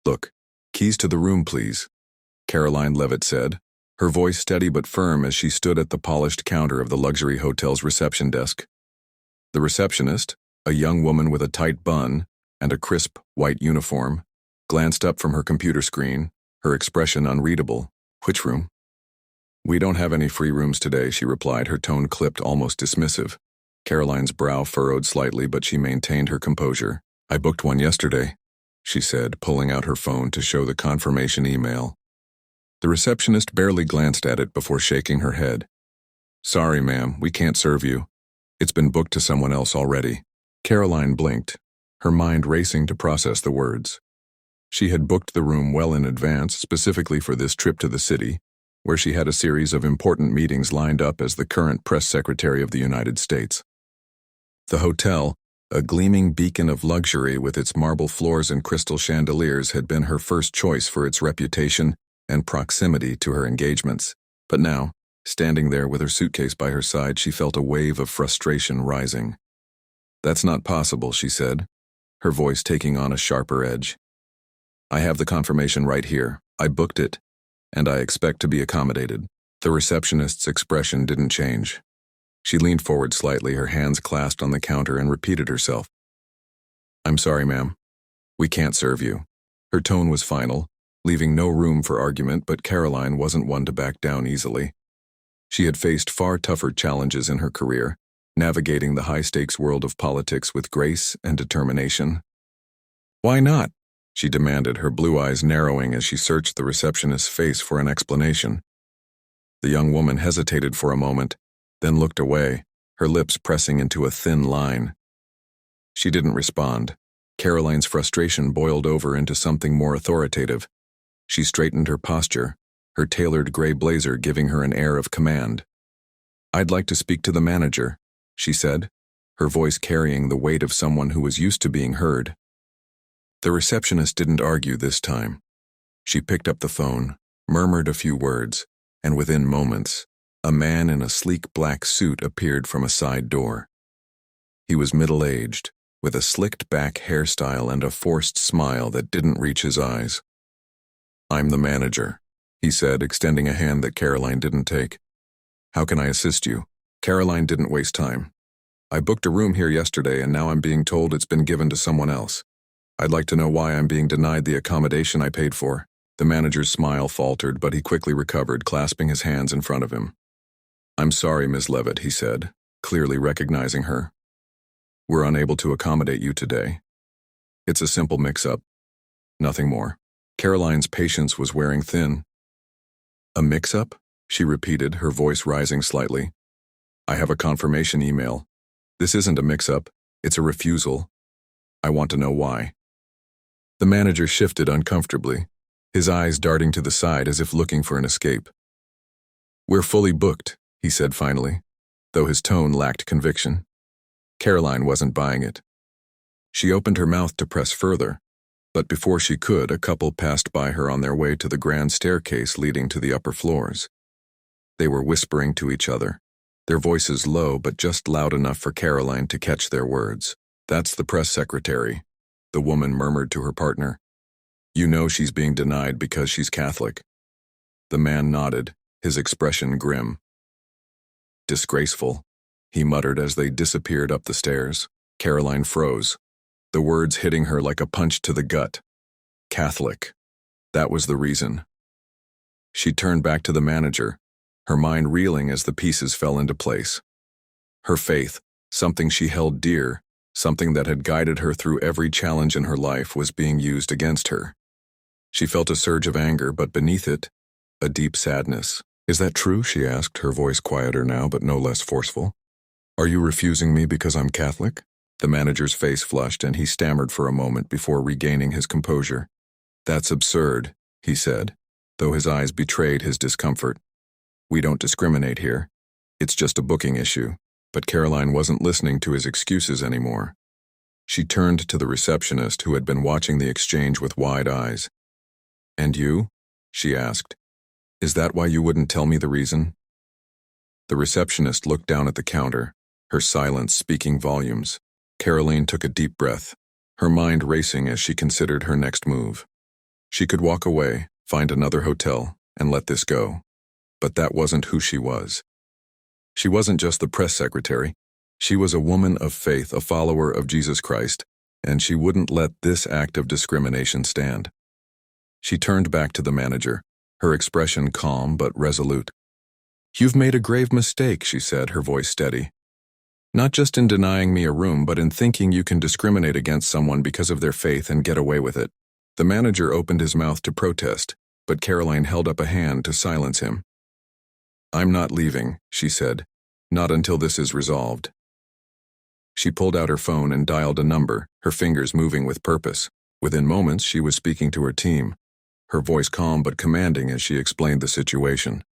"Look, keys to the room, please," Karoline Leavitt said, her voice steady but firm as she stood at the polished counter of the luxury hotel's reception desk. The receptionist, a young woman with a tight bun and a crisp, white uniform, glanced up from her computer screen, her expression unreadable. "Which room?" "We don't have any free rooms today," she replied, her tone clipped, almost dismissive. Karoline's brow furrowed slightly, but she maintained her composure. "I booked one yesterday," she said, pulling out her phone to show the confirmation email. The receptionist barely glanced at it before shaking her head. "Sorry, ma'am, we can't serve you. It's been booked to someone else already." Karoline blinked, her mind racing to process the words. She had booked the room well in advance, specifically for this trip to the city, where she had a series of important meetings lined up as the current press secretary of the United States. The hotel, a gleaming beacon of luxury with its marble floors and crystal chandeliers, had been her first choice for its reputation and proximity to her engagements. But now, standing there with her suitcase by her side, she felt a wave of frustration rising. "That's not possible," she said, her voice taking on a sharper edge. "I have the confirmation right here. I booked it, and I expect to be accommodated." The receptionist's expression didn't change. She leaned forward slightly, her hands clasped on the counter, and repeated herself. "I'm sorry, ma'am. We can't serve you." Her tone was final, leaving no room for argument, but Karoline wasn't one to back down easily. She had faced far tougher challenges in her career, navigating the high-stakes world of politics with grace and determination. "Why not?" she demanded, her blue eyes narrowing as she searched the receptionist's face for an explanation. The young woman hesitated for a moment, then looked away, her lips pressing into a thin line. She didn't respond. Karoline's frustration boiled over into something more authoritative. She straightened her posture, her tailored gray blazer giving her an air of command. "I'd like to speak to the manager," she said, her voice carrying the weight of someone who was used to being heard. The receptionist didn't argue this time. She picked up the phone, murmured a few words, and within moments, a man in a sleek black suit appeared from a side door. He was middle-aged, with a slicked-back hairstyle and a forced smile that didn't reach his eyes. "I'm the manager," he said, extending a hand that Karoline didn't take. "How can I assist you?" Karoline didn't waste time. "I booked a room here yesterday, and now I'm being told it's been given to someone else. I'd like to know why I'm being denied the accommodation I paid for." The manager's smile faltered, but he quickly recovered, clasping his hands in front of him. "I'm sorry, Ms. Leavitt," he said, clearly recognizing her. "We're unable to accommodate you today. It's a simple mix-up. Nothing more." Karoline's patience was wearing thin. "A mix-up?" she repeated, her voice rising slightly. "I have a confirmation email. This isn't a mix-up, it's a refusal. I want to know why." The manager shifted uncomfortably, his eyes darting to the side as if looking for an escape. "We're fully booked," he said finally, though his tone lacked conviction. Karoline wasn't buying it. She opened her mouth to press further, but before she could, a couple passed by her on their way to the grand staircase leading to the upper floors. They were whispering to each other, their voices low but just loud enough for Karoline to catch their words. "That's the press secretary," the woman murmured to her partner. "You know she's being denied because she's Catholic." The man nodded, his expression grim. "Disgraceful," he muttered as they disappeared up the stairs. Karoline froze, the words hitting her like a punch to the gut. Catholic. That was the reason. She turned back to the manager, her mind reeling as the pieces fell into place. Her faith, something she held dear, something that had guided her through every challenge in her life, was being used against her. She felt a surge of anger, but beneath it, a deep sadness. "Is that true?" she asked, her voice quieter now but no less forceful. "Are you refusing me because I'm Catholic?" The manager's face flushed, and he stammered for a moment before regaining his composure. "That's absurd," he said, though his eyes betrayed his discomfort. "We don't discriminate here. It's just a booking issue." But Karoline wasn't listening to his excuses anymore. She turned to the receptionist, who had been watching the exchange with wide eyes. "And you?" she asked. "Is that why you wouldn't tell me the reason?" The receptionist looked down at the counter, her silence speaking volumes. Karoline took a deep breath, her mind racing as she considered her next move. She could walk away, find another hotel, and let this go. But that wasn't who she was. She wasn't just the press secretary. She was a woman of faith, a follower of Jesus Christ, and she wouldn't let this act of discrimination stand. She turned back to the manager, her expression calm but resolute. "You've made a grave mistake," she said, her voice steady. "Not just in denying me a room, but in thinking you can discriminate against someone because of their faith and get away with it." The manager opened his mouth to protest, but Karoline held up a hand to silence him. "I'm not leaving," she said, "not until this is resolved." She pulled out her phone and dialed a number, her fingers moving with purpose. Within moments, she was speaking to her team, her voice calm but commanding as she explained the situation.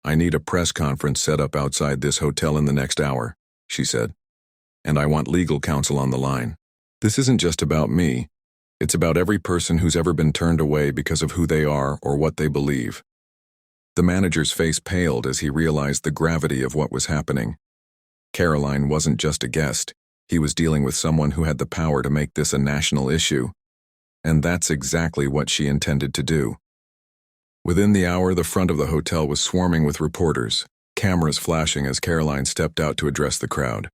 "I need a press conference set up outside this hotel in the next hour," she said, "and I want legal counsel on the line. This isn't just about me. It's about every person who's ever been turned away because of who they are or what they believe." The manager's face paled as he realized the gravity of what was happening. Karoline wasn't just a guest. He was dealing with someone who had the power to make this a national issue. And that's exactly what she intended to do. Within the hour, the front of the hotel was swarming with reporters, cameras flashing as Karoline stepped out to address the crowd.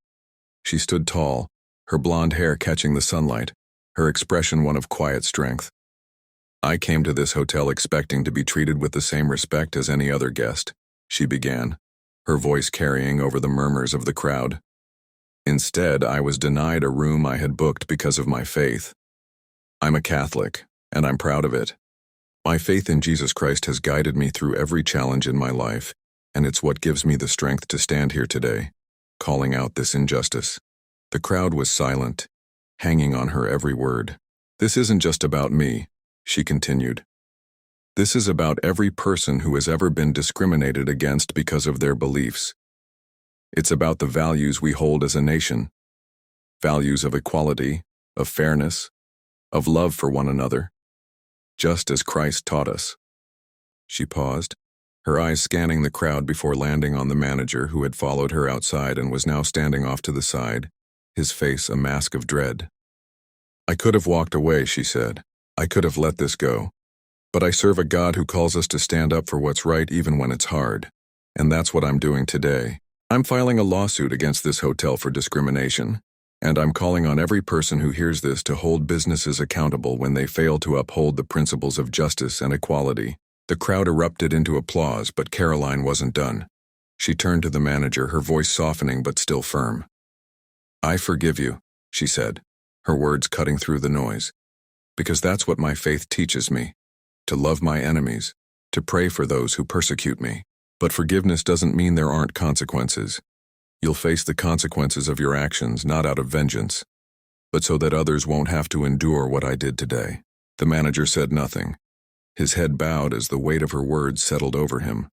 She stood tall, her blonde hair catching the sunlight, her expression one of quiet strength. "I came to this hotel expecting to be treated with the same respect as any other guest," she began, her voice carrying over the murmurs of the crowd. "Instead, I was denied a room I had booked because of my faith. I'm a Catholic, and I'm proud of it. My faith in Jesus Christ has guided me through every challenge in my life, and it's what gives me the strength to stand here today, calling out this injustice." The crowd was silent, hanging on her every word. "This isn't just about me," she continued. "This is about every person who has ever been discriminated against because of their beliefs. It's about the values we hold as a nation. Values of equality, of fairness, of love for one another, just as Christ taught us." She paused, her eyes scanning the crowd before landing on the manager who had followed her outside and was now standing off to the side, his face a mask of dread. "I could have walked away," she said. "I could have let this go. But I serve a God who calls us to stand up for what's right even when it's hard. And that's what I'm doing today. I'm filing a lawsuit against this hotel for discrimination, and I'm calling on every person who hears this to hold businesses accountable when they fail to uphold the principles of justice and equality." The crowd erupted into applause, but Karoline wasn't done. She turned to the manager, her voice softening but still firm. "I forgive you," she said, her words cutting through the noise. "Because that's what my faith teaches me, to love my enemies, to pray for those who persecute me. But forgiveness doesn't mean there aren't consequences. You'll face the consequences of your actions not out of vengeance, but so that others won't have to endure what I did today." The manager said nothing. His head bowed as the weight of her words settled over him.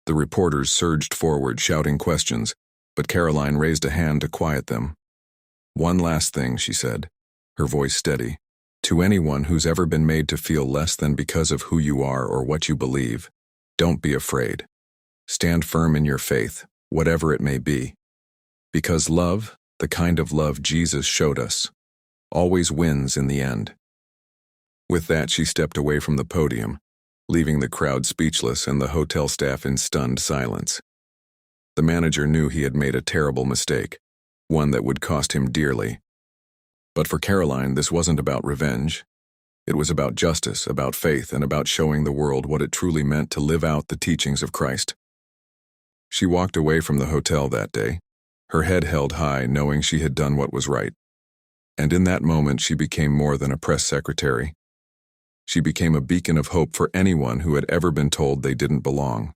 The reporters surged forward, shouting questions, but Karoline raised a hand to quiet them. "One last thing," she said, her voice steady. "To anyone who's ever been made to feel less than because of who you are or what you believe, don't be afraid. Stand firm in your faith, whatever it may be. Because love, the kind of love Jesus showed us, always wins in the end." With that, she stepped away from the podium, leaving the crowd speechless and the hotel staff in stunned silence. The manager knew he had made a terrible mistake, one that would cost him dearly. But for Karoline, this wasn't about revenge. It was about justice, about faith, and about showing the world what it truly meant to live out the teachings of Christ. She walked away from the hotel that day, her head held high, knowing she had done what was right. And in that moment, she became more than a press secretary. She became a beacon of hope for anyone who had ever been told they didn't belong.